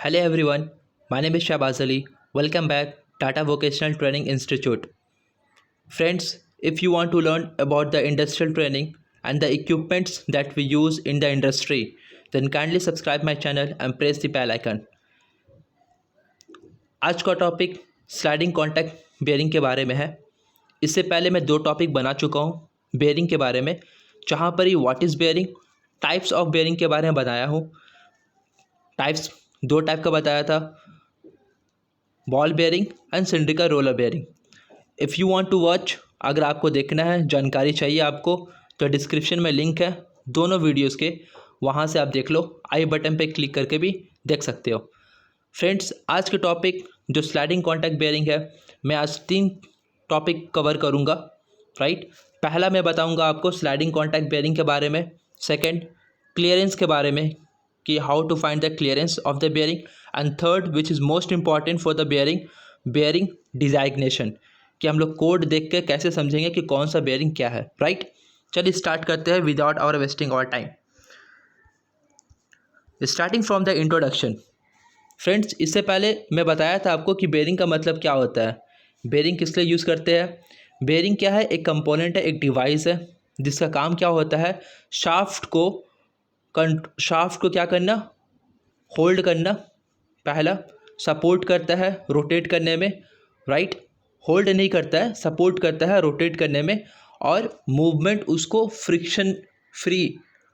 Hello everyone, my name is Shahbaz Ali. Welcome back Tata Vocational Training Institute. Friends, if you want to learn about the industrial training and the equipments that we use in the industry, then kindly subscribe my channel and press the bell icon. आज का topic sliding contact bearing के बारे में है। इससे पहले मैं 2 topic बना चुका हूँ बेयरिंग के बारे में, जहाँ पर ही what is bearing, types of bearing के बारे में बताया हूँ। टाइप्स 2 टाइप का बताया था, ball bearing and cylindrical roller bearing. If you want to watch, अगर आपको देखना है, जानकारी चाहिए आपको, तो डिस्क्रिप्शन में लिंक है दोनों वीडियोस के, वहाँ से आप देख लो। आई बटन पे क्लिक करके भी देख सकते हो। फ्रेंड्स, आज के टॉपिक जो स्लाइडिंग कॉन्टैक्ट बेयरिंग है, मैं आज 3 टॉपिक कवर करूँगा। राइट, पहला मैं बताऊँगा आपको स्लाइडिंग कॉन्टैक्ट बेयरिंग के बारे में। सेकेंड, क्लियरेंस के बारे में कि how to find the clearance of the bearing. And third, which is most important for the bearing designation, कि हम लोग कोड देख के कैसे समझेंगे कि कौन सा बेयरिंग क्या है। राइट, चलिए स्टार्ट करते हैं without our wasting our time. Starting from the introduction. Friends, इससे पहले मैं बताया था आपको कि बेयरिंग का मतलब क्या होता है, बेयरिंग किस लिए यूज़ करते हैं। बेयरिंग क्या है? एक कंपोनेंट है, एक डिवाइस है, जिसका काम क्या होता है, शाफ्ट को क्या करना, होल्ड करना। पहला, सपोर्ट करता है रोटेट करने में। राइट, होल्ड नहीं करता है, सपोर्ट करता है रोटेट करने में, और मूवमेंट उसको फ्रिक्शन फ्री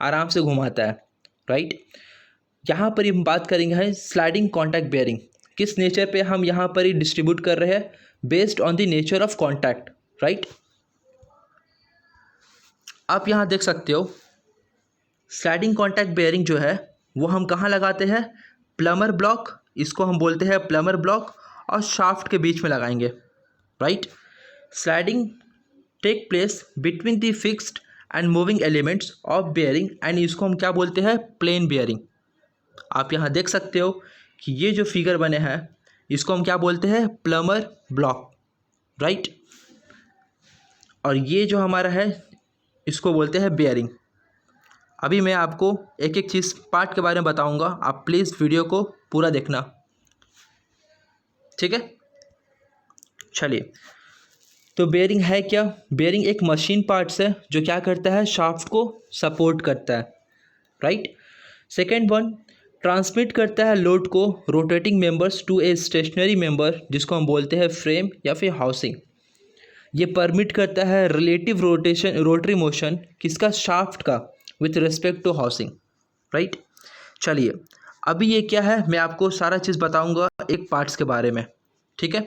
आराम से घुमाता है। राइट, यहाँ पर हम बात करेंगे स्लाइडिंग कॉन्टैक्ट बेयरिंग। किस नेचर पे हम यहाँ पर ही डिस्ट्रीब्यूट कर रहे हैं? Based on the nature of contact. Right, आप यहाँ देख सकते हो स्लाइडिंग कॉन्टैक्ट बेयरिंग जो है वो हम कहाँ लगाते हैं? प्लमर ब्लॉक, इसको हम बोलते हैं प्लमर ब्लॉक, और शाफ्ट के बीच में लगाएंगे। Right, sliding take place between the fixed and moving elements of bearing, and इसको हम क्या बोलते हैं? Plain bearing. आप यहाँ देख सकते हो कि ये जो फिगर बने हैं इसको हम क्या बोलते हैं? Plummer block. राइट, और ये जो हमारा है इसको बोलते हैं बेयरिंग। अभी मैं आपको एक एक चीज़ पार्ट के बारे में बताऊंगा, आप प्लीज़ वीडियो को पूरा देखना, ठीक है। चलिए, तो बेयरिंग है क्या? बेयरिंग एक मशीन पार्ट्स है जो क्या करता है? शाफ्ट को सपोर्ट करता है। राइट, सेकेंड वन, ट्रांसमिट करता है लोड को rotating members to a stationary member, जिसको हम बोलते हैं फ्रेम या फिर हाउसिंग। ये परमिट करता है रिलेटिव रोटरी मोशन किसका? शाफ्ट का, with respect to housing. Right, चलिए अभी ये क्या है मैं आपको सारा चीज़ बताऊंगा एक पार्ट्स के बारे में, ठीक है।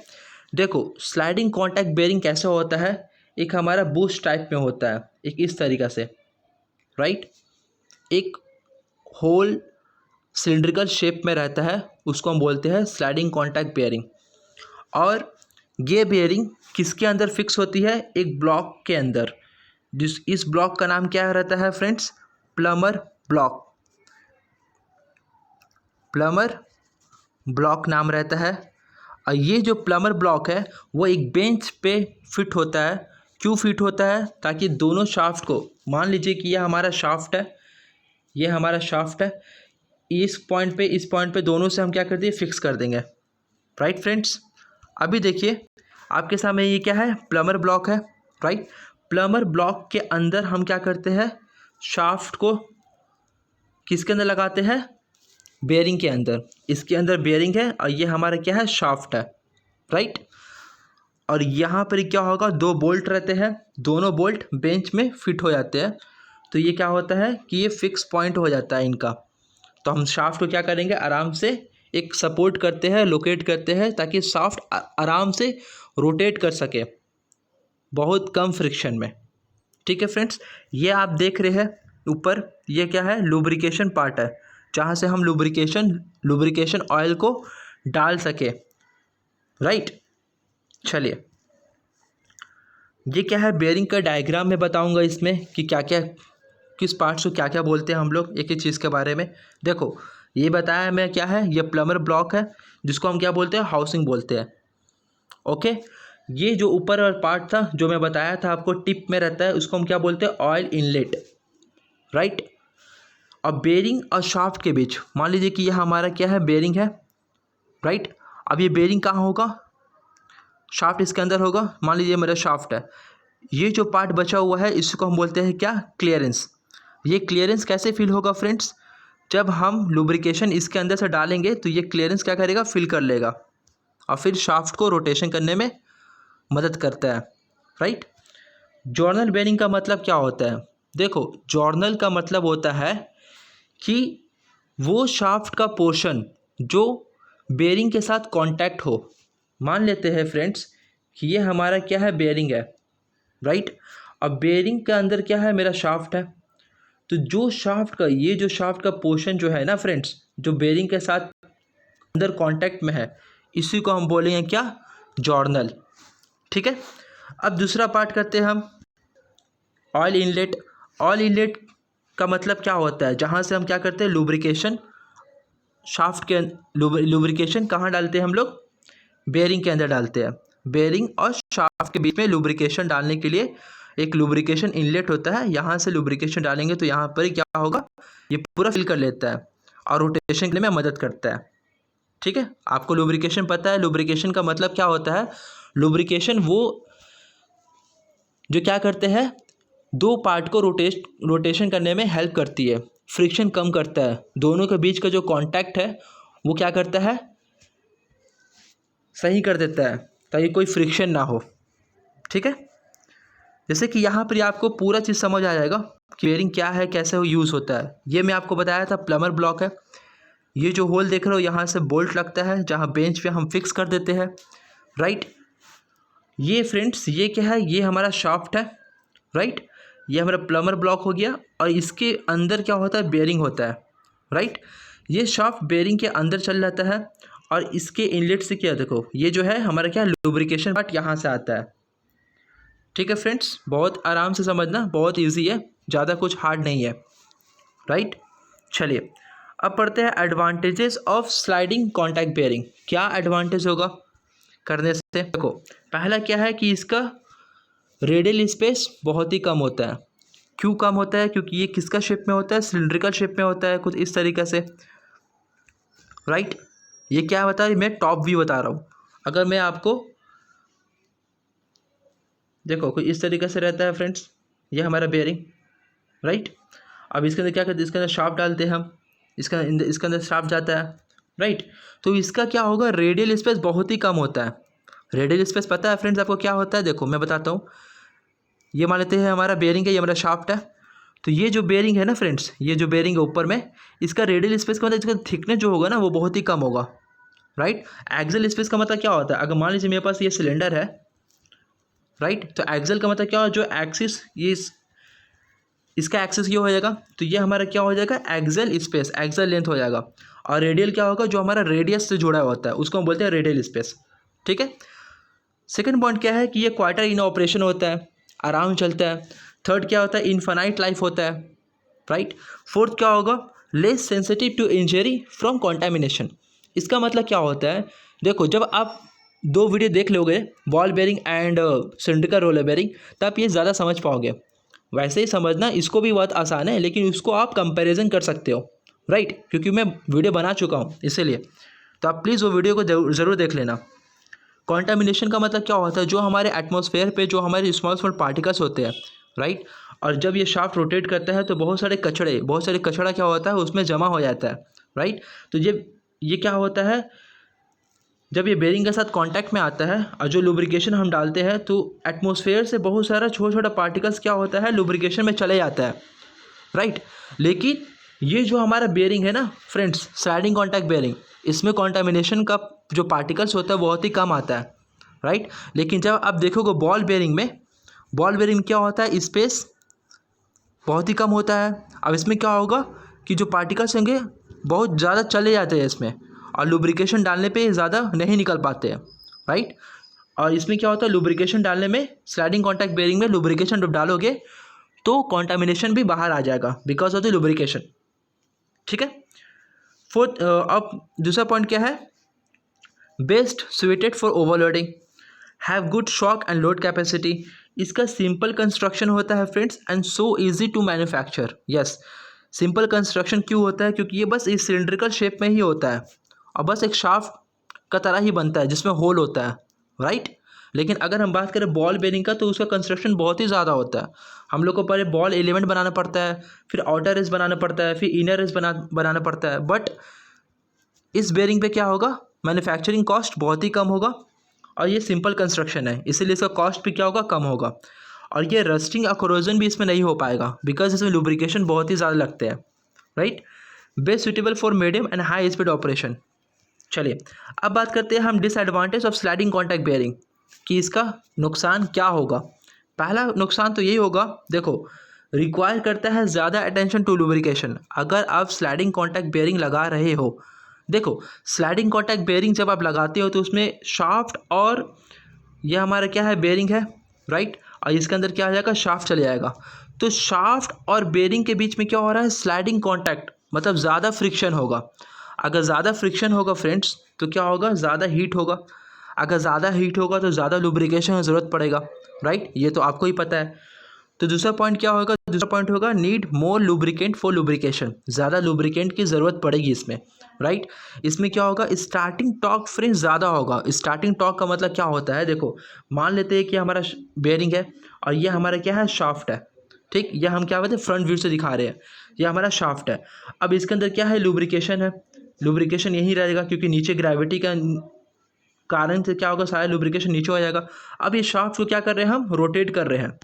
देखो, स्लाइडिंग कॉन्टैक्ट बेयरिंग कैसे होता है? एक हमारा बूस्ट टाइप में होता है, एक इस तरीक़ा से। राइट, एक होल सिलिंड्रिकल शेप में रहता है, उसको हम बोलते हैं स्लाइडिंग कॉन्टैक्ट बेयरिंग। और ये बेयरिंग किसके अंदर फिक्स होती है? एक ब्लॉक के अंदर। इस ब्लॉक का नाम क्या रहता है friends? Plummer block. Plummer block नाम रहता है। और ये जो प्लमर ब्लॉक है वो एक बेंच पे फिट होता है। क्यों फिट होता है? ताकि दोनों शाफ्ट को, मान लीजिए कि ये हमारा शाफ्ट है, ये हमारा शाफ्ट है, इस पॉइंट पे दोनों से हम क्या कर देंगे? फिक्स कर देंगे। राइट फ्रेंड्स, अभी देखिए आपके सामने ये क्या है? प्लमर ब्लॉक है। राइट, प्लमर ब्लॉक के अंदर हम क्या करते हैं? शाफ्ट को किसके अंदर लगाते हैं? बेयरिंग के अंदर। इसके अंदर बेयरिंग है और ये हमारा क्या है? शाफ्ट है। राइट, और यहाँ पर क्या होगा? 2 बोल्ट रहते हैं, दोनों बोल्ट बेंच में फिट हो जाते हैं। तो ये क्या होता है कि ये फिक्स पॉइंट हो जाता है इनका। तो हम शाफ्ट को क्या करेंगे? आराम से एक सपोर्ट करते हैं, लोकेट करते हैं, ताकि शाफ्ट आराम से रोटेट कर सके बहुत कम फ्रिक्शन में। ठीक है फ्रेंड्स, ये आप देख रहे हैं ऊपर, ये क्या है? लुब्रिकेशन पार्ट है, जहाँ से हम लुब्रिकेशन ऑयल को डाल सके। राइट, चलिए ये क्या है? बेयरिंग का डायग्राम में बताऊंगा इसमें कि क्या क्या, किस पार्ट्स को क्या क्या बोलते हैं हम लोग, एक एक चीज़ के बारे में। देखो, ये बताया मैं क्या है? ये प्लमर ब्लॉक है, जिसको हम क्या बोलते हैं? हाउसिंग बोलते हैं। ओके, ये जो ऊपर और पार्ट था जो मैं बताया था आपको, टिप में रहता है, उसको हम क्या बोलते हैं? Oil inlet. राइट, अब बेयरिंग और शाफ्ट के बीच मान लीजिए कि यह हमारा क्या है? बेयरिंग है, राइट। अब ये बेरिंग कहाँ होगा, शाफ्ट इसके अंदर होगा। मान लीजिए मेरा शाफ्ट है, ये जो पार्ट बचा हुआ है इसको हम बोलते हैं क्या, क्लियरेंस। ये क्लियरेंस कैसे फिल होगा फ्रेंड्स, जब हम लुब्रिकेशन इसके अंदर से डालेंगे तो ये क्लियरेंस क्या करेगा, फिल कर लेगा और फिर शाफ्ट को रोटेशन करने में मदद करता है, राइट। जॉर्नल बेरिंग का मतलब क्या होता है, देखो जॉर्नल का मतलब होता है कि वो शाफ्ट का पोर्शन जो बेरिंग के साथ कांटेक्ट हो। मान लेते हैं फ्रेंड्स कि ये हमारा क्या है, बेरिंग है, राइट। अब बेरिंग के अंदर क्या है, मेरा शाफ्ट है। तो जो शाफ्ट का, ये जो शाफ्ट का पोर्शन जो है ना फ्रेंड्स, जो बेरिंग के साथ अंदर कांटेक्ट में है, इसी को हम बोलेंगे क्या, जॉर्नल, ठीक है। अब दूसरा पार्ट करते हैं हम, ऑयल इनलेट। ऑयल इनलेट का मतलब क्या होता है, जहाँ से हम क्या करते हैं, लुब्रिकेशन, शाफ्ट के लुब्रिकेशन कहाँ डालते हैं हम लोग, बेरिंग के अंदर डालते हैं। बेरिंग और शाफ्ट के बीच में लुब्रिकेशन डालने के लिए एक लुब्रिकेशन इनलेट होता है, यहाँ से लुब्रिकेशन डालेंगे तो यहाँ पर क्या होगा, ये पूरा फिल कर लेता है और रोटेशन के लिए में मदद करता है, ठीक है। आपको लुब्रिकेशन पता है, लुब्रिकेशन का मतलब क्या होता है, लुब्रिकेशन वो जो क्या करते हैं, दो पार्ट को रोटेशन करने में हेल्प करती है, फ्रिक्शन कम करता है, दोनों के बीच का जो कांटेक्ट है वो क्या करता है, सही कर देता है ताकि कोई फ्रिक्शन ना हो, ठीक है। जैसे कि यहाँ पर आपको पूरा चीज़ समझ आ जाएगा कि बेरिंग क्या है, कैसे वो यूज़ होता है। ये मैं आपको बताया था, प्लमर ब्लॉक है। ये जो होल देख रहे हो, यहाँ से बोल्ट लगता है जहाँ बेंच पे हम फिक्स कर देते हैं, राइट। ये फ्रेंड्स ये क्या है, ये हमारा शाफ्ट है, राइट। ये हमारा प्लमर ब्लॉक हो गया और इसके अंदर क्या होता है, बेरिंग होता है, राइट। ये शाफ्ट बेरिंग के अंदर चल जाता है और इसके इनलेट से क्या, देखो ये जो है हमारा क्या, लुब्रिकेशन पार्ट यहाँ से आता है, ठीक है फ्रेंड्स। बहुत आराम से समझना, बहुत ईजी है, ज़्यादा कुछ हार्ड नहीं है, राइट। चलिए अब पढ़ते हैं advantages of sliding contact bearing. क्या एडवांटेज होगा करने से, देखो पहला क्या है कि इसका रेडियल स्पेस बहुत ही कम होता है। क्यों कम होता है, क्योंकि ये किसका शेप में होता है, सिलिंड्रिकल शेप में होता है, कुछ इस तरीके से, राइट। ये क्या बता रही, मैं टॉप व्यू बता रहा हूँ। अगर मैं आपको, देखो कुछ इस तरीके से रहता है फ्रेंड्स, ये हमारा बेरिंग, राइट। अब इसके अंदर क्या करते हैं, इसके अंदर शाफ्ट डालते हैं हम, इसके अंदर शाफ्ट जाता है, राइट। तो इसका क्या होगा, रेडियल स्पेस बहुत ही कम होता है। रेडियल स्पेस पता है फ्रेंड्स आपको क्या होता है, देखो मैं बताता हूँ। ये मान लेते हैं हमारा बेरिंग है, ये हमारा शाफ्ट है। तो ये जो बेरिंग है ना फ्रेंड्स, ये जो बेरिंग है ऊपर में, इसका रेडियल स्पेस का मतलब इसका थिकनेस जो होगा ना वो बहुत ही कम होगा, राइट। एक्सल स्पेस का मतलब क्या होता है, अगर मान लीजिए मेरे पास ये सिलेंडर है, राइट, तो एक्सल का मतलब क्या हो, जो एक्सिस, ये इसका एक्सिस ये हो जाएगा, तो ये हमारा क्या हो जाएगा, एक्सल स्पेस, एक्सल लेंथ हो जाएगा। और रेडियल क्या होगा, जो हमारा रेडियस से जुड़ा होता है उसको हम बोलते हैं रेडियल स्पेस, ठीक है। सेकंड पॉइंट क्या है कि ये क्वार्टर इन ऑपरेशन होता है, आराम चलता है। थर्ड क्या होता है, इनफाइनाइट लाइफ होता है, राइट। फोर्थ क्या होगा, less sensitive to injury from contamination. इसका मतलब क्या होता है, देखो जब आप दो वीडियो देख लोगे, ball bearing and cylindrical roller bearing, तब ये ज़्यादा समझ पाओगे। वैसे ही समझना, इसको भी बहुत आसान है, लेकिन उसको आप कंपैरिजन कर सकते हो, राइट, क्योंकि मैं वीडियो बना चुका हूँ इसीलिए। तो आप प्लीज़ वो वीडियो को ज़रूर देख लेना। कॉन्टामिनेशन का मतलब क्या होता है, जो हमारे एटमॉस्फेयर पे जो हमारे स्मॉल स्मॉल पार्टिकल्स होते हैं, राइट। और जब ये शाफ्ट रोटेट करता है तो बहुत सारे कचड़ा क्या होता है उसमें जमा हो जाता है, राइट। तो ये क्या होता है, जब ये बेरिंग के साथ कांटेक्ट में आता है और जो लुब्रिकेशन हम डालते हैं तो एटमॉस्फेयर से बहुत सारा छोटा छोटा पार्टिकल्स क्या होता है, लुब्रिकेशन में चले जाता है, राइट। लेकिन ये जो हमारा बेरिंग है ना फ्रेंड्स, स्लाइडिंग कॉन्टैक्ट बेरिंग, इसमें कॉन्टामिनेशन का जो पार्टिकल्स होता है बहुत ही कम आता है, राइट। लेकिन जब आप देखोगे बॉल बेरिंग में, बॉल बेरिंग क्या होता है, स्पेस बहुत ही कम होता है। अब इसमें क्या होगा कि जो पार्टिकल्स होंगे बहुत ज़्यादा चले जाते हैं इसमें, और लुब्रिकेशन डालने पे ज़्यादा नहीं निकल पाते हैं, राइट। और इसमें क्या होता है, लुब्रिकेशन डालने में, स्लाइडिंग कॉन्टैक्ट बेरिंग में लुब्रिकेशन जब डालोगे तो कॉन्टामिनेशन भी बाहर आ जाएगा बिकॉज ऑफ द लुब्रिकेशन, ठीक है। फोर्थ, अब दूसरा पॉइंट क्या है, best suited for overloading, have good shock and load capacity. इसका सिंपल कंस्ट्रक्शन होता है friends and so easy to manufacture. Yes, simple construction क्यों होता है, क्योंकि ये बस इस सिलिंड्रिकल शेप में ही होता है और बस एक शाफ्ट का तरह ही बनता है जिसमें होल होता है, राइट। लेकिन अगर हम बात करें बॉल बेरिंग का, तो उसका कंस्ट्रक्शन बहुत ही ज़्यादा होता है। हम लोग को पहले बॉल एलिमेंट बनाना पड़ता है, फिर आउटर रेस बनाना पड़ता है, फिर इनर रेस बनाना पड़ता है। बट इस बेरिंग पे क्या होगा, मैन्युफैक्चरिंग कॉस्ट बहुत ही कम होगा, और ये सिंपल कंस्ट्रक्शन है, इसीलिए इसका कॉस्ट भी क्या होगा, कम होगा। और ये रस्टिंग और कोरोजन भी इसमें नहीं हो पाएगा, बिकॉज इसमें लुब्रिकेशन बहुत ही ज़्यादा लगते हैं, right. Best suitable for medium and high speed operation. चलिए अब बात करते हैं हम disadvantage of sliding contact bearing, कि इसका नुकसान क्या होगा। पहला नुकसान तो यही होगा, देखो, रिक्वायर करता है ज़्यादा अटेंशन टू लुब्रिकेशन। अगर आप स्लाइडिंग कॉन्टैक्ट बेयरिंग लगा रहे हो, देखो स्लाइडिंग कॉन्टैक्ट बेयरिंग जब आप लगाते हो तो उसमें शाफ्ट और ये हमारा क्या है, बेयरिंग है, राइट। और इसके अंदर क्या आ जाएगा, शाफ्ट चले जाएगा। तो शाफ्ट और बेयरिंग के बीच में क्या हो रहा है, स्लाइडिंग कॉन्टैक्ट, मतलब ज़्यादा फ्रिक्शन होगा। अगर ज़्यादा फ्रिक्शन होगा फ्रेंड्स, तो क्या होगा, ज़्यादा हीट होगा। अगर ज़्यादा हीट होगा तो ज़्यादा लुब्रिकेशन की ज़रूरत पड़ेगा, राइट। ये तो आपको ही पता है। तो दूसरा पॉइंट क्या होगा, दूसरा पॉइंट होगा need more lubricant for lubrication. ज़्यादा लुब्रिकेंट की ज़रूरत पड़ेगी इसमें, राइट। इसमें क्या होगा, स्टार्टिंग टॉर्क फ्रेंड्स ज़्यादा होगा। स्टार्टिंग टॉर्क का मतलब क्या होता है, देखो मान लेते हैं कि हमारा बेयरिंग है और ये हमारा क्या है, शाफ्ट है, ठीक। यह हम क्या बोलते हैं, फ्रंट व्यू से दिखा रहे हैं, ये हमारा शाफ्ट है। अब इसके अंदर क्या है, लुब्रिकेशन है। लुब्रिकेशन यही रहेगा क्योंकि नीचे ग्रेविटी का कारण से क्या होगा, सारा लुब्रिकेशन नीचे हो जाएगा। अब ये शाफ्ट को क्या कर रहे हैं, हम रोटेट कर रहे हैं,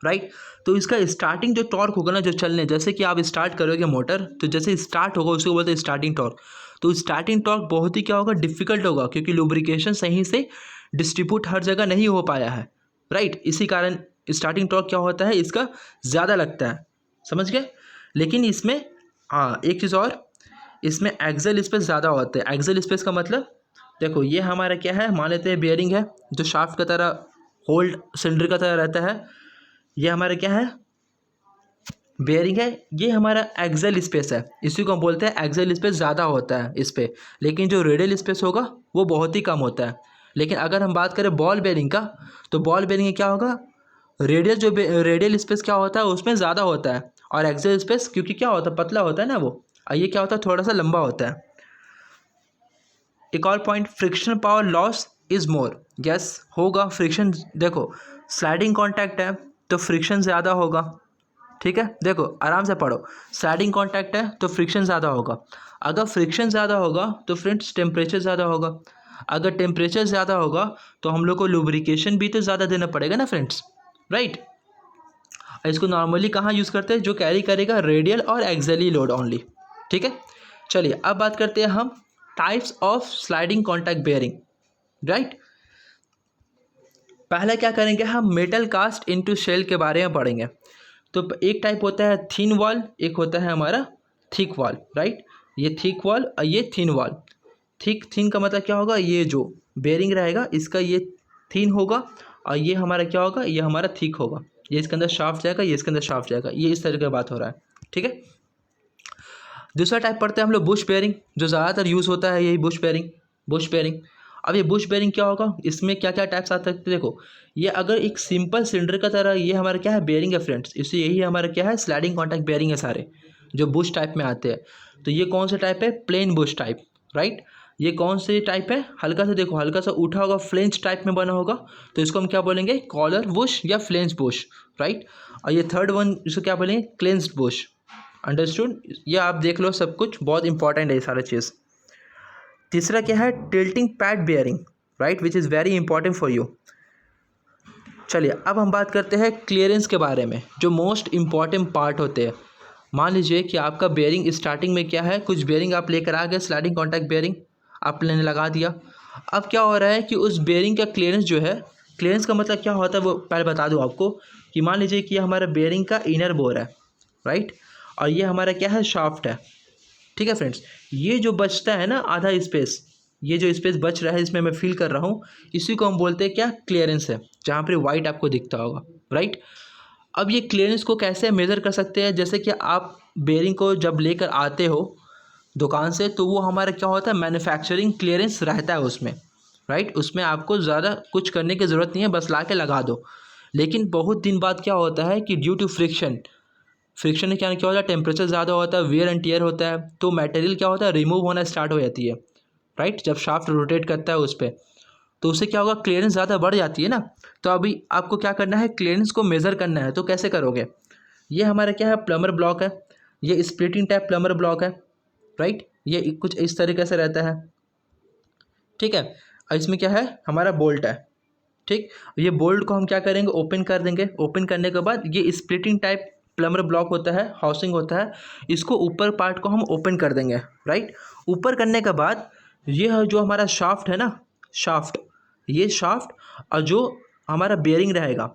राइट। तो इसका स्टार्टिंग जो टॉर्क होगा ना, जो चलने, जैसे कि आप स्टार्ट करोगे मोटर, तो जैसे स्टार्ट होगा उसको बोलते हैं स्टार्टिंग टॉर्क। तो स्टार्टिंग टॉर्क बहुत ही क्या होगा, डिफिकल्ट होगा, क्योंकि लुब्रिकेशन सही से डिस्ट्रीब्यूट हर जगह नहीं हो पाया है, राइट। इसी कारण स्टार्टिंग टॉर्क क्या होता है, इसका ज़्यादा लगता है, समझ गए। लेकिन इसमें हाँ एक चीज़ और, इसमें एक्सेल स्पेस ज़्यादा होता है। एक्सेल स्पेस का मतलब, देखो ये हमारा क्या है, मान लेते हैं बेयरिंग है जो शाफ्ट का तरह होल्ड सिलेंडर का तरह रहता है। ये हमारा क्या है, बेयरिंग है, ये हमारा एक्सेल स्पेस है, इसी को हम बोलते हैं एक्सेल स्पेस ज़्यादा होता है इस पर। लेकिन जो रेडियल स्पेस होगा वो बहुत ही कम होता है। लेकिन अगर हम बात करें बॉल बेयरिंग का, तो बॉल बेयरिंग में क्या होगा, रेडियल स्पेस क्या होता है, उसमें ज़्यादा होता है। और एक्सेल स्पेस क्योंकि क्या होता है, पतला होता है ना वो, और ये क्या होता है, थोड़ा सा लंबा होता है। एक और point, friction power loss is more. Yes होगा, फ्रिक्शन, देखो स्लाइडिंग कॉन्टैक्ट है तो फ्रिक्शन ज़्यादा होगा, ठीक है। देखो आराम से पढ़ो, स्लाइडिंग कॉन्टैक्ट है तो फ्रिक्शन ज़्यादा होगा। अगर फ्रिक्शन ज़्यादा होगा तो फ्रेंड्स टेम्परेचर ज़्यादा होगा। अगर टेम्परेचर ज़्यादा होगा तो हम लोग को लुब्रिकेशन भी तो ज़्यादा देना पड़ेगा ना फ्रेंड्स, राइट। इसको नॉर्मली कहाँ यूज़ करते हैं, जो कैरी करेगा रेडियल और एक्सेली लोड ओनली, ठीक है। चलिए अब बात करते हैं हम types of sliding contact bearing, right. पहले क्या करेंगे, हम मेटल कास्ट इनटू शेल के बारे में पढ़ेंगे। तो एक टाइप होता है थिन वॉल, एक होता है हमारा थिक वॉल, राइट। ये थिक वॉल और ये थिन वॉल। थिन का मतलब क्या होगा, ये जो बेयरिंग रहेगा इसका ये थिन होगा, और ये हमारा क्या होगा, ये हमारा थिक होगा। ये इसके अंदर शाफ्ट जाएगा, ये इसके अंदर शाफ्ट जाएगा, ये इस तरह की बात हो रहा है, ठीक है। दूसरा टाइप पढ़ते हैं हम लोग बुश बेयरिंग, जो ज़्यादातर यूज़ होता है, यही बुश बेयरिंग। अब ये बुश बेयरिंग क्या होगा, इसमें क्या क्या टाइप्स आते हैं, देखो ये अगर एक सिंपल सिलेंडर का तरह, ये हमारा क्या है, बेयरिंग है फ्रेंड्स, इससे यही हमारा क्या है, स्लाइडिंग कॉन्टैक्ट बेयरिंग है सारे, जो बुश टाइप में आते हैं। तो ये कौन सा टाइप है, प्लेन बुश टाइप, राइट। ये कौन से टाइप है, हल्का सा देखो, हल्का सा उठा होगा, फ्लेंज टाइप में बना होगा, तो इसको हम क्या बोलेंगे, कॉलर बुश या फ्लेंज बुश, राइट। और ये थर्ड वन, इसको क्या बोलेंगे, क्लेंस्ड बुश, अंडरस्टूड। ये आप देख लो, सब कुछ बहुत इंपॉर्टेंट है ये सारा चीज़। तीसरा क्या है, tilting pad bearing, right, which is very important for you. चलिए अब हम बात करते हैं क्लियरेंस के बारे में, जो मोस्ट इंपॉर्टेंट पार्ट होते हैं। मान लीजिए कि आपका बेयरिंग स्टार्टिंग में क्या है, कुछ बेयरिंग आप लेकर आ गए, स्लाइडिंग कॉन्टैक्ट बेयरिंग आपने लगा दिया। अब क्या हो रहा है कि उस बेयरिंग का क्लियरेंस जो है, क्लियरेंस का मतलब क्या होता है वो पहले बता दूँ आपको, कि मान लीजिए कि हमारा बेयरिंग का इनर बोर है, राइट, और ये हमारा क्या है, शाफ्ट है, ठीक है फ्रेंड्स। ये जो बचता है ना आधा स्पेस, ये जो स्पेस बच रहा है इसमें मैं फील कर रहा हूँ, इसी को हम बोलते हैं क्या, क्लियरेंस है, जहाँ पर वाइट आपको दिखता होगा, राइट। अब ये क्लियरेंस को कैसे मेज़र कर सकते हैं, जैसे कि आप बेयरिंग को जब लेकर आते हो दुकान से, तो वो हमारा क्या होता है, मैन्युफैक्चरिंग क्लियरेंस रहता है उसमें, राइट। उसमें आपको ज़्यादा कुछ करने की ज़रूरत नहीं है, बस ला के लगा दो। लेकिन बहुत दिन बाद क्या होता है कि ड्यू टू फ्रिक्शन में क्या होता है, टेम्परेचर ज़्यादा होता है, वेयर एंड टियर होता है, तो मटेरियल क्या होता है, रिमूव होना स्टार्ट हो जाती है, राइट, जब शाफ्ट रोटेट करता है उस पर, तो उससे क्या होगा, क्लियरेंस ज़्यादा बढ़ जाती है ना। तो अभी आपको क्या करना है, क्लियरेंस को मेज़र करना है। तो कैसे करोगे, ये हमारा क्या है, प्लमर ब्लॉक है, ये स्प्लिटिंग टाइप प्लमर ब्लॉक है, राइट। ये कुछ इस तरीके से रहता है, ठीक है। और इसमें क्या है, हमारा बोल्ट है, ठीक। ये बोल्ट को हम क्या करेंगे, ओपन कर देंगे। ओपन करने के बाद ये स्प्लिटिंग टाइप प्लमर ब्लॉक होता है, हाउसिंग होता है, इसको ऊपर पार्ट को हम ओपन कर देंगे, राइट। ऊपर करने के बाद ये जो हमारा शाफ्ट है ना, शाफ्ट, ये शाफ्ट और जो हमारा बेयरिंग रहेगा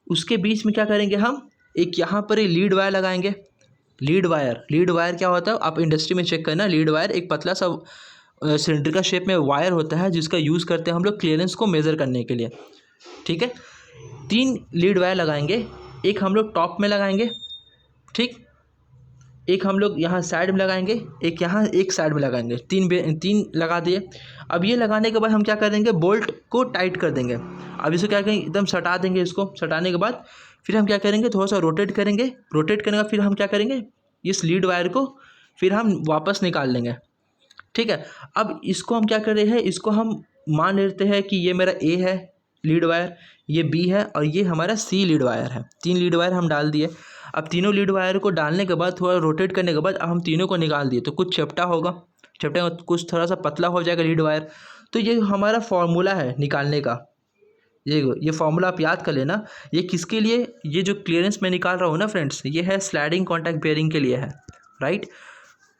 उसके बीच में क्या करेंगे हम, एक यहाँ पर ही लीड वायर लगाएंगे। लीड वायर क्या होता है, आप इंडस्ट्री में चेक करना। लीड वायर एक पतला सा सिलेंड्रिकल शेप में वायर होता है जिसका यूज़ करते हैं हम लोग क्लियरेंस को मेज़र करने के लिए, ठीक है। 3 लीड वायर लगाएंगे, एक हम लोग टॉप में लगाएंगे, ठीक, एक हम लोग यहाँ साइड में लगाएंगे, एक यहाँ एक साइड में लगाएंगे, 3 लगा दिए। अब ये लगाने के बाद हम क्या कर देंगे, बोल्ट को टाइट कर देंगे। अब इसको क्या करेंगे, एकदम सटा देंगे। इसको सटाने के बाद फिर हम क्या करेंगे, थोड़ा सा रोटेट करेंगे। रोटेट करने के बाद फिर हम क्या करेंगे, इस लीड वायर को फिर हम वापस निकाल लेंगे, ठीक है। अब इसको हम क्या कर रहे हैं, इसको हम मान लेते हैं कि ये मेरा ए है लीड वायर, ये बी है और ये हमारा सी लीड वायर है। 3 लीड वायर हम डाल दिए। अब तीनों लीड वायर को डालने के बाद थोड़ा रोटेट करने के बाद हम तीनों को निकाल दिए, तो कुछ चपटा होगा, चपटे कुछ थोड़ा सा पतला हो जाएगा लीड वायर। तो ये हमारा फॉर्मूला है निकालने का। ये फॉर्मूला आप याद कर लेना। ये किसके लिए, ये जो क्लियरेंस मैं निकाल रहा हूँ ना फ्रेंड्स, ये है स्लाइडिंग कॉन्टैक्ट बेयरिंग के लिए है, राइट।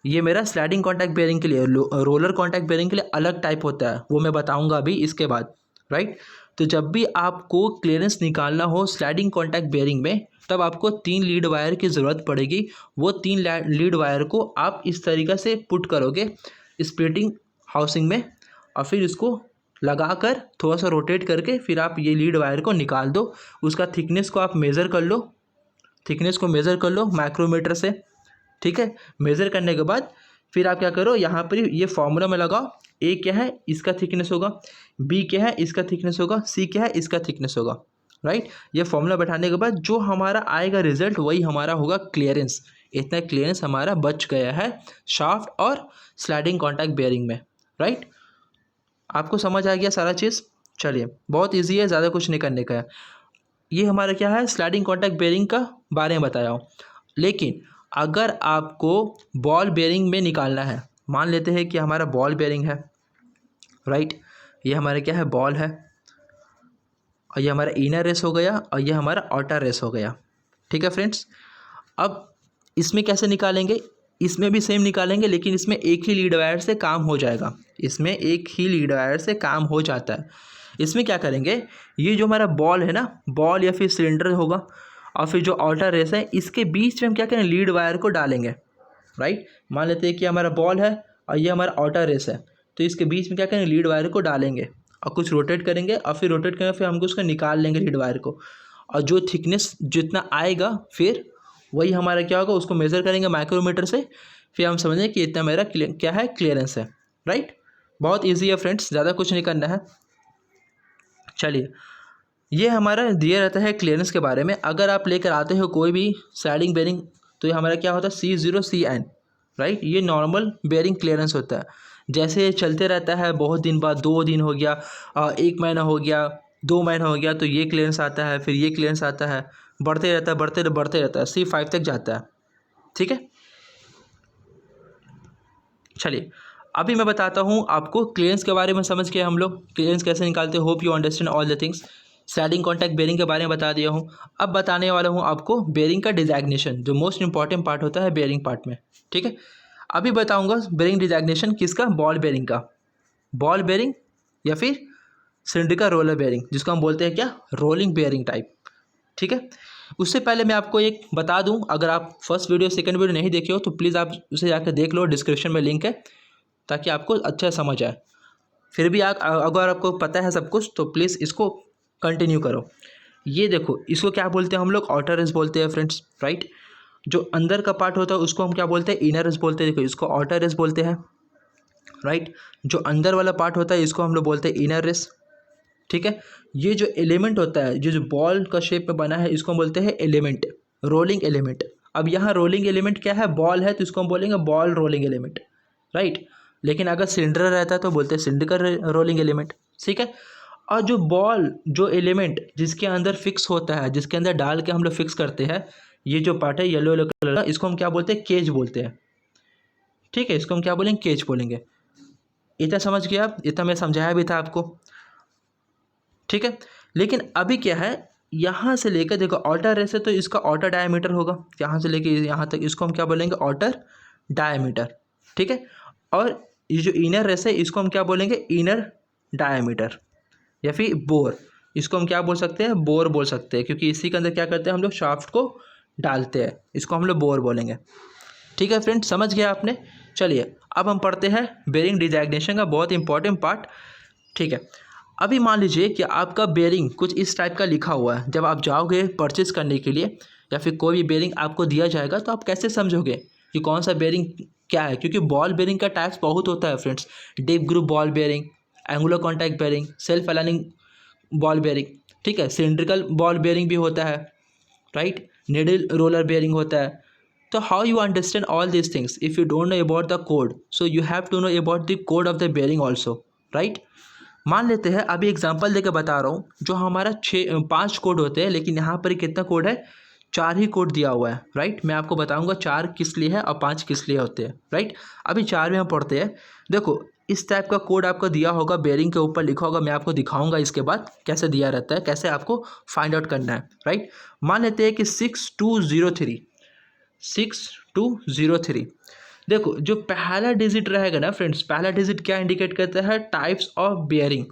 ये मेरा स्लाइडिंग कॉन्टैक्ट बेयरिंग के लिए, रोलर कॉन्टैक्ट बेयरिंग के लिए अलग टाइप होता है, वो मैं बताऊंगा अभी इसके बाद, राइट। तो जब भी आपको क्लियरेंस निकालना हो स्लाइडिंग कॉन्टैक्ट बेयरिंग में, तब आपको 3 लीड वायर की ज़रूरत पड़ेगी। वो 3 लीड वायर को आप इस तरीक़े से पुट करोगे स्प्लिटिंग हाउसिंग में, और फिर इसको लगाकर थोड़ा सा रोटेट करके फिर आप ये लीड वायर को निकाल दो। उसका थिकनेस को आप मेज़र कर लो, थिकनेस को मेज़र कर लो माइक्रोमीटर से, ठीक है। मेज़र करने के बाद फिर आप क्या करो, यहाँ पर ये फॉर्मूला में लगाओ। ए क्या है, इसका थिकनेस होगा, बी क्या है, इसका थिकनेस होगा, सी क्या है, इसका थिकनेस होगा, राइट। ये फॉर्मूला बैठाने के बाद जो हमारा आएगा रिजल्ट वही हमारा होगा क्लियरेंस। इतना क्लियरेंस हमारा बच गया है शाफ्ट और स्लाइडिंग कॉन्टैक्ट बेयरिंग में, राइट। आपको समझ आ गया सारा चीज़। चलिए, बहुत ईजी है, ज़्यादा कुछ नहीं करने का है। ये हमारा क्या है, स्लाइडिंग कॉन्टैक्ट बेयरिंग का बारे में बताया हूँ। लेकिन अगर आपको बॉल बेयरिंग में निकालना है, मान लेते हैं कि हमारा बॉल बेयरिंग है, राइट। ये हमारा क्या है, बॉल है, और ये हमारा इनर रेस हो गया और ये हमारा आउटर रेस हो गया, ठीक है फ्रेंड्स। अब इसमें कैसे निकालेंगे, इसमें भी सेम निकालेंगे, लेकिन इसमें एक ही लीड वायर से काम हो जाएगा। इसमें एक ही लीड वायर से काम हो जाता है। इसमें क्या करेंगे, ये जो हमारा बॉल है ना, बॉल या फिर सिलेंडर होगा, और फिर जो आउटर रेस है, इसके बीच में हम क्या करें, लीड वायर को डालेंगे, राइट। मान लेते हैं कि हमारा बॉल है और ये हमारा आउटर रेस है, तो इसके बीच में क्या करेंगे, लीड वायर को डालेंगे और कुछ रोटेट करेंगे, और फिर रोटेट करेंगे, फिर हमको उसको निकाल लेंगे लीड वायर को। और जो थिकनेस जितना आएगा फिर वही हमारा क्या होगा, उसको मेज़र करेंगे माइक्रोमीटर से, फिर हम समझेंगे कि इतना मेरा क्या है, क्लियरेंस है, राइट। बहुत ईजी है फ्रेंड्स, ज़्यादा कुछ नहीं करना है। चलिए, ये हमारा दिया रहता है क्लियरेंस के बारे में। अगर आप लेकर आते हो कोई भी स्लाइडिंग बेयरिंग, तो ये हमारा क्या होता है, C0CN, राइट। ये नॉर्मल बेयरिंग क्लियरेंस होता है। जैसे चलते रहता है, बहुत दिन बाद, 2 दिन हो गया, 1 महीना हो गया, 2 महीना हो गया, तो ये क्लियरेंस आता है, फिर ये क्लियरेंस आता है, बढ़ते रहता है, बढ़ते रहता है, C5 तक जाता है, ठीक है। चलिए, अभी मैं बताता हूँ आपको क्लियरेंस के बारे में। समझ के हम लोग क्लियरेंस कैसे निकालते हैं। Hope you understand all the things. Sliding contact bearing के बारे में बता दिया हूँ। अब बताने वाला हूँ आपको बेयरिंग का डिज़ाइग्नेशन, जो मोस्ट इंपॉर्टेंट पार्ट होता है बेयरिंग पार्ट में, ठीक है। अभी बताऊँगा बेयरिंग डिज़ाइग्नेशन किसका, बॉल बेयरिंग का। बॉल बेयरिंग या फिर सिलिंड्रिकल रोलर बेयरिंग, जिसको हम बोलते हैं क्या, रोलिंग बेयरिंग टाइप, ठीक है। उससे पहले मैं आपको एक बता दूं, अगर आप फर्स्ट वीडियो सेकंड वीडियो नहीं देखे हो तो प्लीज़ आप उसे जाकर देख लो, डिस्क्रिप्शन में लिंक है, ताकि आपको अच्छा समझ आए। फिर भी अगर आपको पता है सब कुछ तो प्लीज़ इसको कंटिन्यू करो। ये देखो, इसको क्या बोलते हैं हम लोग, आउटर रेस बोलते हैं फ्रेंड्स, राइट। जो अंदर का पार्ट होता है उसको हम क्या बोलते हैं, इनर रेस बोलते हैं। देखो, इसको आउटर रेस बोलते हैं, राइट। जो अंदर वाला पार्ट होता है इसको हम लोग बोलते हैं इनर रेस, ठीक है। ये जो एलिमेंट होता है, जो बॉल का शेप में बना है, इसको हम बोलते हैं एलिमेंट, रोलिंग एलिमेंट। अब यहाँ रोलिंग एलिमेंट क्या है, बॉल है, तो इसको हम बोलेंगे बॉल रोलिंग एलिमेंट, राइट। लेकिन अगर सिलेंडर रहता है तो बोलते हैं सिलिंड्रिकल रोलिंग एलिमेंट, ठीक है। और जो बॉल, जो एलिमेंट जिसके अंदर फिक्स होता है, जिसके अंदर डाल के हम लोग फिक्स करते हैं, ये जो पार्ट है येलो येलो कलर का, इसको हम क्या बोलते हैं, केज बोलते हैं, ठीक है। इसको हम क्या बोलेंगे, केज बोलेंगे। इतना समझ गया आप, इतना मैं समझाया भी था आपको, ठीक है। लेकिन अभी क्या है, यहाँ से लेकर देखो आउटर रेस है तो इसका आउटर डायमीटर होगा, यहाँ से लेकर यहाँ तक, इसको हम क्या बोलेंगे, आउटर डायमीटर, ठीक है। और ये जो इनर रेस है इसको हम क्या बोलेंगे, इनर डायमीटर, या फिर बोर, इसको हम क्या बोल सकते हैं, बोर बोल सकते हैं, क्योंकि इसी के अंदर क्या करते हैं हम लोग, शाफ्ट को डालते हैं, इसको हम लोग बोर बोलेंगे, ठीक है फ्रेंड, समझ गया आपने। चलिए अब हम पढ़ते हैं बेरिंग डिजैग्नेशन का बहुत इंपॉर्टेंट पार्ट, ठीक है। अभी मान लीजिए कि आपका बेरिंग कुछ इस टाइप का लिखा हुआ है, जब आप जाओगे परचेस करने के लिए या फिर कोई भी बेरिंग आपको दिया जाएगा तो आप कैसे समझोगे कि कौन सा बेरिंग क्या है, क्योंकि बॉल बेरिंग का टाइप्स बहुत होता है friends, deep groove ball bearing, angular contact bearing, self aligning ball bearing, ठीक है, सिलिंड्रिकल बॉल बेरिंग भी होता है, राइट, निडल रोलर बेरिंग होता है। तो how you understand all these things, if you don't know about the code, so you have to know about the code of the bearing also, right. मान लेते हैं, अभी एग्जांपल देकर बता रहा हूँ, जो हमारा 5 कोड होते हैं, लेकिन यहाँ पर कितना कोड है, 4 ही कोड दिया हुआ है, राइट। मैं आपको बताऊंगा 4 किस लिए है और 5 किस लिए होते हैं, राइट। अभी 4 में हम पढ़ते हैं, देखो इस टाइप का कोड आपको दिया होगा, बेरिंग के ऊपर लिखा होगा, मैं आपको दिखाऊंगा इसके बाद कैसे दिया रहता है, कैसे आपको फाइंड आउट करना है, राइट। मान लेते हैं कि 6203, देखो जो पहला डिजिट रहेगा ना फ्रेंड्स, पहला डिजिट क्या इंडिकेट करता है, टाइप्स ऑफ बेयरिंग,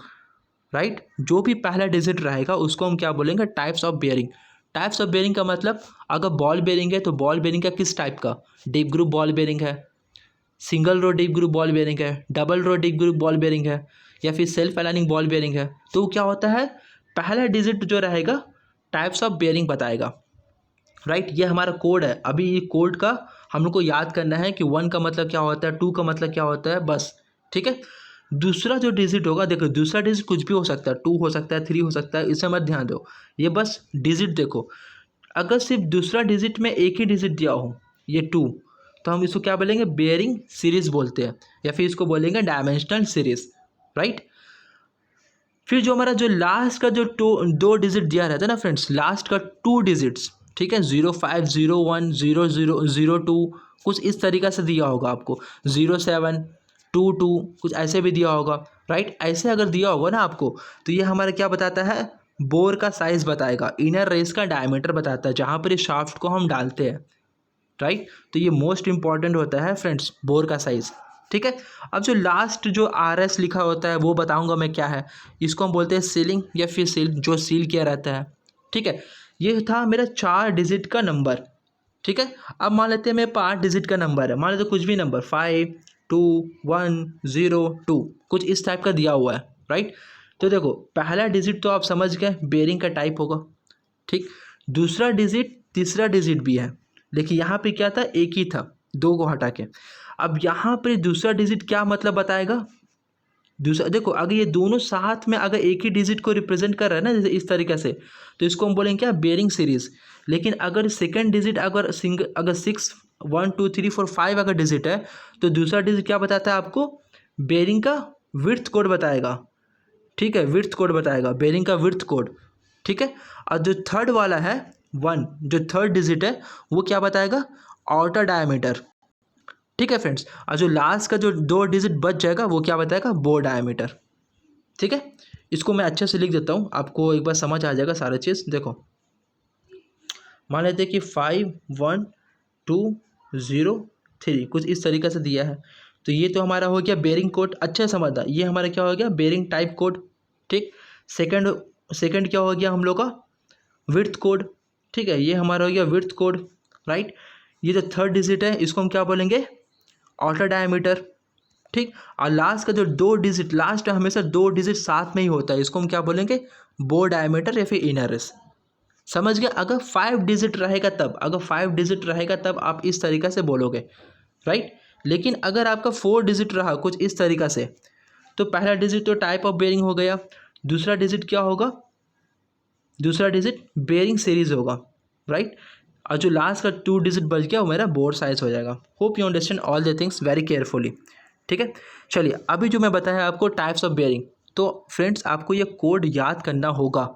राइट। जो भी पहला डिजिट रहेगा उसको हम क्या बोलेंगे, types of bearing. Types of bearing का मतलब, अगर बॉल बेयरिंग है तो बॉल बेयरिंग का किस टाइप का, डीप ग्रुप बॉल बेयरिंग है, single row deep groove ball bearing है, double row deep groove ball bearing है, या फिर सेल्फ अलाइनिंग बॉल बेयरिंग है। तो क्या होता है, पहला डिजिट जो रहेगा टाइप्स ऑफ बेयरिंग बताएगा, राइट। ये हमारा कोड है। अभी ये कोड का हम लोग को याद करना है कि 1 का मतलब क्या होता है, 2 का मतलब क्या होता है, बस, ठीक है। दूसरा जो डिजिट होगा, देखो दूसरा डिजिट कुछ भी हो सकता है, 2 हो सकता है, 3 हो सकता है, इसे मत ध्यान दो, ये बस डिजिट देखो। अगर सिर्फ दूसरा डिजिट में एक ही डिजिट दिया हो, ये 2, तो हम इसको क्या बोलेंगे, बेयरिंग सीरीज बोलते हैं, या फिर इसको बोलेंगे डायमेंशनल सीरीज, राइट। फिर जो हमारा जो लास्ट का जो 2 डिजिट दिया रहता है ना फ्रेंड्स, लास्ट का 2 डिजिट्स, ठीक है, 05, 01, 00, 02, कुछ इस तरीक़ा से दिया होगा आपको, 07, 22, कुछ ऐसे भी दिया होगा, राइट। ऐसे अगर दिया होगा ना आपको, तो ये हमारा क्या बताता है, बोर का साइज़ बताएगा, इनर रेस का डायमीटर बताता है, जहाँ पर इस शाफ्ट को हम डालते हैं, राइट। तो ये मोस्ट इंपॉर्टेंट होता है फ्रेंड्स, बोर का साइज़, ठीक है। अब जो लास्ट जो RS लिखा होता है वो बताऊंगा मैं क्या है, इसको हम बोलते हैं सीलिंग या फिर सील, जो सील किया रहता है, ठीक है। ये था मेरा 4 डिजिट का नंबर, ठीक है। अब मान लेते हैं मेरे 5 डिजिट का नंबर है, मान लेते कुछ भी नंबर 5, 2, 1, 0, 2, कुछ इस टाइप का दिया हुआ है, राइट। तो देखो पहला डिजिट तो आप समझ गए बेयरिंग का टाइप होगा, ठीक। दूसरा डिजिट, तीसरा डिजिट भी है, लेकिन यहाँ पे क्या था, एक ही था, 2 को हटा के। अब यहाँ पे दूसरा डिजिट क्या मतलब बताएगा, दूसरा देखो, अगर ये दोनों साथ में अगर एक ही डिजिट को रिप्रेजेंट कर रहा है ना, जैसे इस तरीके से, तो इसको हम बोलेंगे क्या, बेयरिंग सीरीज। लेकिन अगर सेकंड डिजिट अगर अगर 6, 1, 2, 3, 4, 5 अगर डिजिट है, तो दूसरा डिजिट क्या बताता है आपको, बेयरिंग का विड्थ कोड बताएगा, ठीक है, विड्थ कोड बताएगा, बेयरिंग का विड्थ कोड, ठीक है। और जो थर्ड वाला है 1, जो थर्ड डिजिट है वो क्या बताएगा, आउटर डायमीटर, ठीक है फ्रेंड्स। और जो लास्ट का जो 2 डिजिट बच जाएगा वो क्या बताएगा, बोर डायमीटर, ठीक है। इसको मैं अच्छे से लिख देता हूँ, आपको एक बार समझ आ जाएगा सारा चीज़। देखो मान लेते हैं कि 5, 1, 2, 0, 3, कुछ इस तरीके से दिया है, तो ये तो हमारा हो गया बेयरिंग कोड, अच्छा समझदा, ये हमारा क्या हो गया, बेयरिंग टाइप कोड, ठीक। सेकंड क्या हो गया हम लोग का, विड्थ कोड, ठीक है, ये हमारा हो गया विड्थ कोड, राइट। ये जो थर्ड डिजिट है इसको हम क्या बोलेंगे, आउटर डायमीटर, ठीक। और लास्ट का जो 2 डिजिट, लास्ट हमेशा 2 डिजिट साथ में ही होता है, इसको हम क्या बोलेंगे, बोर डायमीटर या फिर इनर रेस, समझ गए। अगर 5 डिजिट रहेगा तब, अगर 5 डिजिट रहेगा तब आप इस तरीक़ा से बोलोगे, राइट। लेकिन अगर आपका 4 डिजिट रहा कुछ इस तरीक़ा से, तो पहला डिजिट तो टाइप ऑफ बेयरिंग हो गया, दूसरा डिजिट क्या होगा, दूसरा डिजिट बेयरिंग सीरीज होगा, राइट। और जो लास्ट का 2 डिजिट बच गया वो मेरा बोर साइज हो जाएगा। Hope you understand all the things very carefully, ठीक है। चलिए अभी जो मैं बताया आपको टाइप्स ऑफ बेयरिंग, तो फ्रेंड्स आपको ये कोड याद करना होगा,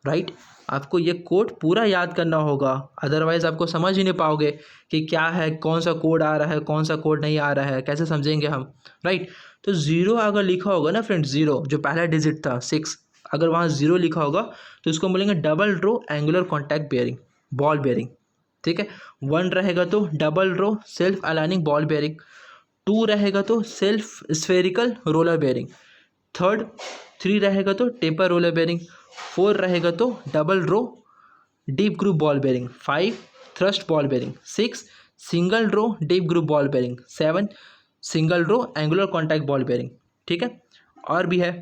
राइट। आपको ये कोड पूरा याद करना होगा, अदरवाइज आपको समझ ही नहीं पाओगे कि क्या है, कौन सा कोड आ रहा है, कौन सा कोड नहीं आ रहा है, कैसे समझेंगे हम, राइट। तो ज़ीरो अगर लिखा होगा ना फ्रेंड्स, ज़ीरो जो पहला डिजिट था 6, अगर वहाँ ज़ीरो लिखा होगा तो इसको बोलेंगे double row angular contact bearing, ball bearing, ठीक है। 1 रहेगा तो double row self aligning ball bearing, 2 रहेगा तो सेल्फ स्फेरिकल रोलर बेयरिंग, 3 रहेगा तो टेपर रोलर बेयरिंग, 4 रहेगा तो double row deep groove ball bearing, 5 thrust ball bearing, 6 single row deep groove ball bearing, 7 single row angular contact ball bearing, ठीक है। और भी है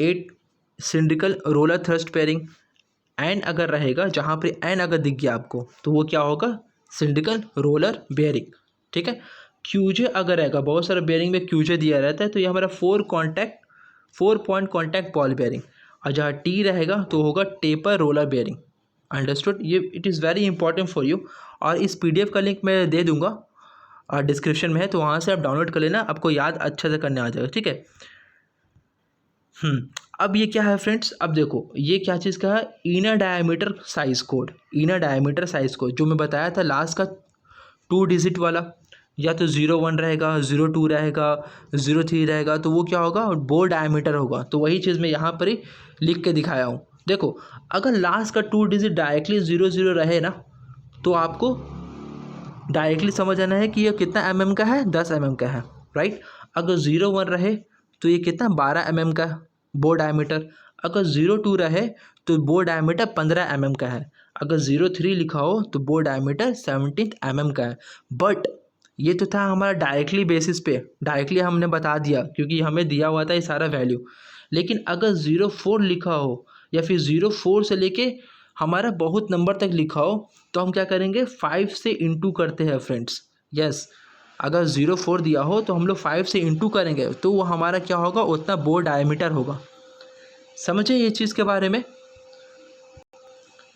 8 cylindrical roller thrust bearing, N अगर रहेगा, जहाँ पर एन अगर दिख गया आपको तो वो क्या होगा, सिंड्रिकल रोलर बेयरिंग, ठीक है। क्यूजे अगर रहेगा, बहुत सारे बेयरिंग में क्यूजे दिया रहता है, तो ये हमारा 4 पॉइंट कॉन्टैक्ट बॉल बेयरिंग, और जहाँ टी रहेगा तो होगा टेपर रोलर बेयरिंग, अंडरस्टूड। ये it is very important for you, और इस पीडीएफ का लिंक मैं दे दूंगा और डिस्क्रिप्शन में है, तो वहाँ से आप डाउनलोड कर लेना, आपको याद अच्छे से करने आ जाएगा, ठीक है। अब ये क्या है फ्रेंड्स, अब देखो ये क्या चीज़ का है, inner diameter size code, inner diameter size code जो मैं बताया था लास्ट का 2 डिजिट वाला, या तो 01 रहेगा, 02 रहेगा, 03 रहेगा, तो वो क्या होगा, बोर डायमीटर होगा। तो वही चीज़ मैं यहाँ पर ही लिख के दिखाया हूँ। देखो अगर लास्ट का 2 डिजिट डायरेक्टली 00 रहे ना, तो आपको डायरेक्टली समझ आना है कि ये कितना mm का है, 10 mm का है, राइट। अगर 01 रहे तो ये कितना 12 mm का बोर डायमीटर, अगर 02 रहे तो बोर डायमीटर 15 mm का है, अगर 03 लिखा हो तो बोर डायमीटर 17 mm का है। बट ये तो था हमारा डायरेक्टली बेसिस पे, डायरेक्टली हमने बता दिया क्योंकि हमें दिया हुआ था ये सारा वैल्यू। लेकिन अगर 04 लिखा हो या फिर 04 से लेके हमारा बहुत नंबर तक लिखा हो, तो हम क्या करेंगे, 5 से इंटू करते हैं फ्रेंड्स। यस, अगर 04 दिया हो तो हम लोग 5 से इंटू करेंगे, तो वो हमारा क्या होगा, उतना बोर डायमीटर होगा। समझे ये चीज़ के बारे में।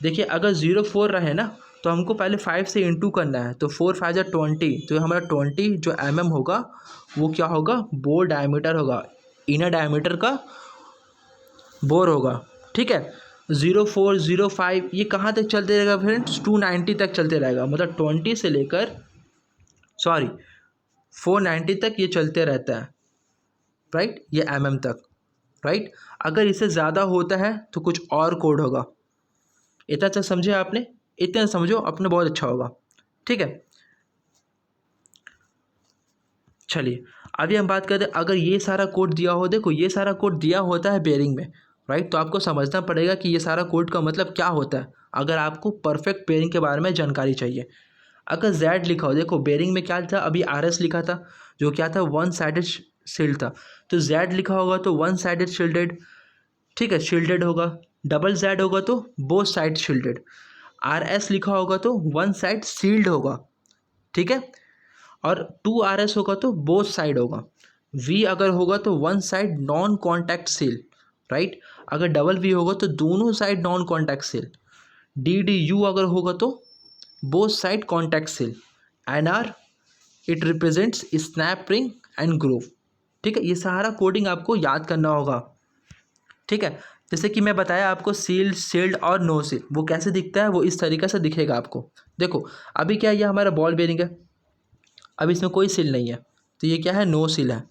देखिए अगर 04 रहे ना, तो हमको पहले 5 से इंटू करना है, तो 4 5 20, तो हमारा 20 जो होगा वो क्या होगा, बोर डायमीटर होगा, इनर डायमीटर का बोर होगा, ठीक है। 04 05 ये कहाँ तक चलते रहेगा फ्रेंड्स, 290 तक चलते रहेगा, मतलब 20 से लेकर 490 तक ये चलते रहता है, राइट, ये तक, राइट। अगर इससे ज़्यादा होता है तो कुछ और कोड होगा। इतना तक समझे आपने, इतना समझो अपने, बहुत अच्छा होगा, ठीक है। चलिए अभी हम बात करते हैं, अगर ये सारा कोड दिया हो, देखो ये सारा कोड दिया होता है बेयरिंग में, राइट। तो आपको समझना पड़ेगा कि ये सारा कोड का मतलब क्या होता है, अगर आपको परफेक्ट बेयरिंग के बारे में जानकारी चाहिए। अगर जेड लिखा हो, देखो बेयरिंग में क्या था, अभी RS लिखा था जो क्या था, 1 साइडेड शील्ड था, तो जेड लिखा होगा तो 1 साइडेड शील्डेड, ठीक है, शील्डेड होगा। डबल जेड होगा तो बोथ साइड शील्डेड। RS लिखा होगा तो 1 साइड सील्ड होगा, ठीक है। और 2RS होगा तो बोथ साइड होगा। V अगर होगा तो 1 side non contact seal, right. अगर डबल V होगा तो दोनों side non contact seal. DDU अगर होगा तो both side contact seal. NR it represents snap ring and groove, ठीक है। ये सारा कोडिंग आपको याद करना होगा, ठीक है। जैसे कि मैं बताया आपको सील्ड, शील्ड और नो सील वो कैसे दिखता है, वो इस तरीके से दिखेगा आपको। देखो अभी क्या, ये हमारा बॉल बेयरिंग है, अब इसमें कोई सील नहीं है, तो ये क्या है, नो सील है,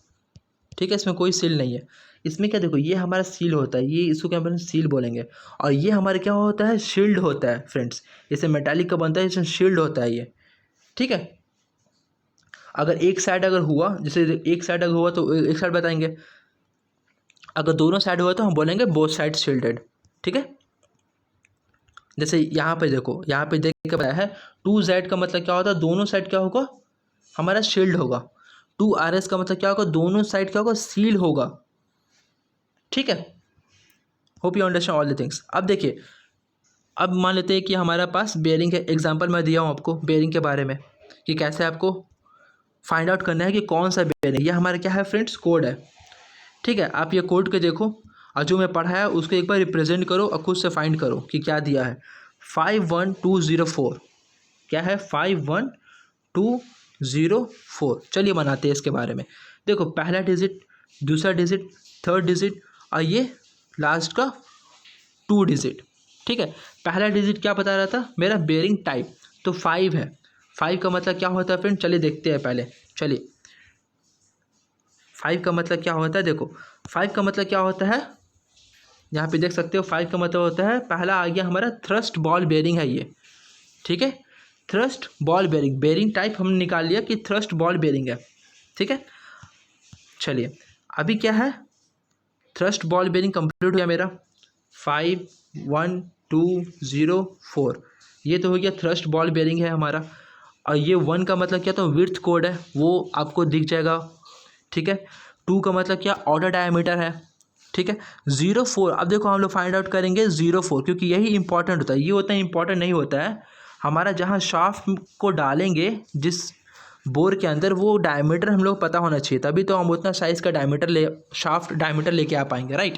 ठीक है, इसमें कोई सील नहीं है। इसमें क्या, देखो ये हमारा सील होता है, ये इसको क्या बोलेंगे, सील बोलेंगे। और ये हमारे क्या होता है, शील्ड होता है फ्रेंड्स, जैसे मेटालिक का बनता है, इसमें शील्ड होता है ये, ठीक है। अगर एक साइड अगर हुआ, जैसे एक साइड अगर हुआ तो एक साइड बताएंगे, अगर दोनों साइड हुआ तो हम बोलेंगे बोथ साइड शील्डेड, ठीक है। जैसे यहाँ पे देखो, यहाँ पे देख के बताया है 2Z का मतलब क्या होता है, दोनों साइड क्या होगा, हमारा शील्ड होगा। 2RS का मतलब क्या होगा, दोनों साइड क्या होगा, सील होगा, ठीक है। Hope you understand all the things. अब देखिए, अब मान लेते हैं कि हमारे पास बेयरिंग के एग्जांपल मैं दिया हूँ आपको बेयरिंग के बारे में, कि कैसे आपको फाइंड आउट करना है कि कौन सा बेयरिंग, ये हमारा क्या है फ्रेंड्स, कोड है, ठीक है। आप ये कोड के देखो और जो मैं पढ़ाया उसको एक बार रिप्रेजेंट करो और खुद से फाइंड करो कि क्या दिया है। 51204 क्या है, 51204 04। चलिए बनाते हैं इसके बारे में। देखो पहला डिजिट, दूसरा डिजिट, थर्ड डिजिट और ये लास्ट का 2 डिजिट। ठीक है, पहला डिजिट क्या बता रहा था मेरा बेयरिंग टाइप, तो 5 है। 5 का मतलब क्या होता है फ्रेंड, चलिए देखते हैं पहले। चलिए 5 का मतलब क्या होता है, देखो 5 का मतलब क्या होता है, यहाँ पे देख सकते हो 5 का मतलब होता है, पहला आ गया हमारा थ्रस्ट बॉल बेयरिंग है ये। ठीक है, thrust ball bearing, bearing type हमने निकाल लिया कि थ्रस्ट बॉल बेयरिंग है। ठीक है, चलिए अभी क्या है, थ्रस्ट बॉल बेयरिंग कंप्लीट हो गया मेरा। 5 1 2 0 4, ये तो हो गया थ्रस्ट बॉल बेयरिंग है हमारा। और ये 1 का मतलब क्या, तो विड्थ कोड है, वो आपको दिख जाएगा। ठीक है, 2 का मतलब क्या, आउटर डायमीटर है। ठीक है, 04, अब देखो हम लोग फाइंड आउट करेंगे 04, क्योंकि यही इंपॉर्टेंट होता है, ये होता है इंपॉर्टेंट नहीं होता है हमारा, जहाँ शाफ्ट को डालेंगे जिस बोर के अंदर, वो डायमीटर हम लोग पता होना चाहिए, तभी तो हम उतना साइज़ का डायमीटर शाफ्ट डायमीटर लेके आ पाएंगे, राइट।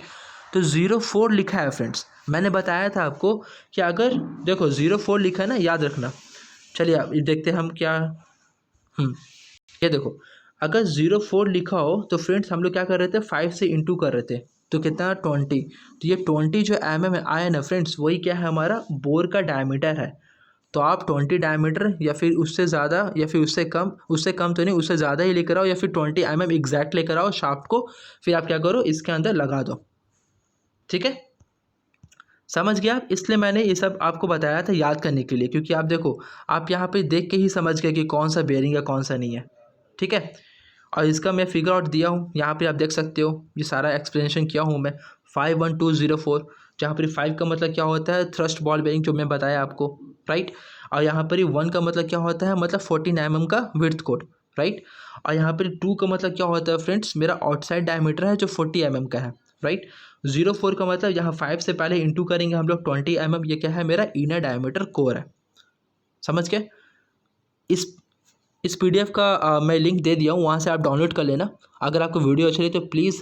तो 04 लिखा है फ्रेंड्स, मैंने बताया था आपको कि अगर देखो 04 लिखा है ना, याद रखना। चलिए अब देखते हैं हम क्या, ये देखो अगर 04 लिखा हो तो फ्रेंड्स हम लोग क्या कर रहे थे, 5 से इंटू कर रहे थे, तो कितना 20। तो ये 20 जो में आया ना फ्रेंड्स, वही क्या है हमारा बोर का डायमीटर है। तो आप 20 डायमीटर या फिर उससे ज़्यादा या फिर उससे कम तो नहीं, उससे ज़्यादा ही लेकर आओ, या फिर 20 एग्जैक्ट लेकर आओ शाफ्ट को, फिर आप क्या करो इसके अंदर लगा दो। ठीक है, समझ गया आप, इसलिए मैंने ये सब आपको बताया था याद करने के लिए, क्योंकि आप देखो आप यहाँ पे देख के ही समझ गए कि कौन सा बेयरिंग है कौन सा नहीं है। ठीक है, और इसका मैं फिगर आउट दिया हूँ, यहाँ पे आप देख सकते हो, ये सारा एक्सप्लेनेशन किया हूँ मैं। 51204, जहाँ पर 5 का मतलब क्या होता है, थ्रस्ट बॉल बेयरिंग जो मैं बताया आपको, राइट। और यहाँ पर 1 का मतलब क्या होता है, मतलब 14 mm का विड्थ कोड, राइट। और यहाँ पर 2 का मतलब क्या होता है फ्रेंड्स, मेरा आउटसाइड डायमीटर है जो 40 mm का है, राइट। 04 का मतलब यहाँ 5 से पहले इंटू करेंगे हम लोग 20 mm, ये क्या है मेरा इनर डायमीटर कोर है। समझ गए। इस PDF का मैं लिंक दे दिया हूँ, वहाँ से आप डाउनलोड कर लेना। अगर आपको वीडियो अच्छी लगी तो प्लीज़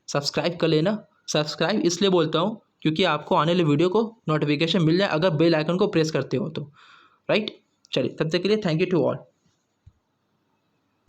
सब्सक्राइब कर लेना। सब्सक्राइब इसलिए बोलता हूँ क्योंकि आपको आने वाले वीडियो को नोटिफिकेशन मिल जाए अगर बेल आइकन को प्रेस करते हो तो, राइट। चलिए तब तक के लिए थैंक यू टू ऑल।